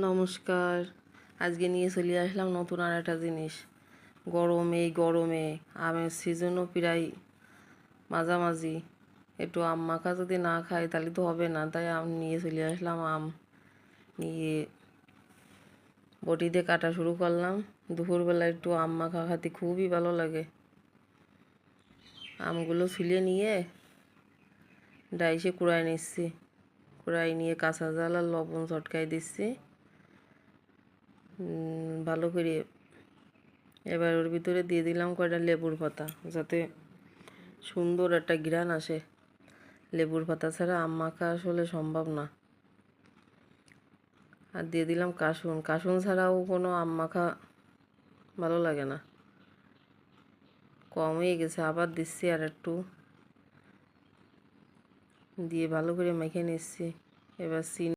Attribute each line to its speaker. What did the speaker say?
Speaker 1: নমস্কার। আজকে নিয়ে চলে আসলাম নতুন আর একটা জিনিস। এই গরমে আমের সিজনও প্রায় মাঝামাঝি, একটু আম মাখা যদি না খাই তাহলে তো হবে না। তাই আম নিয়ে চলে আসলাম। আম নিয়ে বটিতে কাটা শুরু করলাম। দুপুরবেলা একটু আম মাখা খেতে খুবই ভালো লাগে। আমগুলো ছুলে নিয়ে ডাইসে কুড়াই নিচ্ছি। কুড়াই নিয়ে কাঁচা ঝাল আর লবণ চটকাই দিচ্ছি ভালো করে। এবার ওর ভিতরে দিয়ে দিলাম কয়টা লেবুর পাতা, যাতে সুন্দর একটা ঘ্রাণ আসে। লেবুর পাতা ছাড়া আম মাখা আসলে সম্ভব না। আর দিয়ে দিলাম কাসুন। কাসুন ছাড়াও কোনো আম মাখা ভালো লাগে না। কম হয়ে গেছে, আবার দিচ্ছি আর একটু, দিয়ে ভালো করে মেখে নিচ্ছি। এবার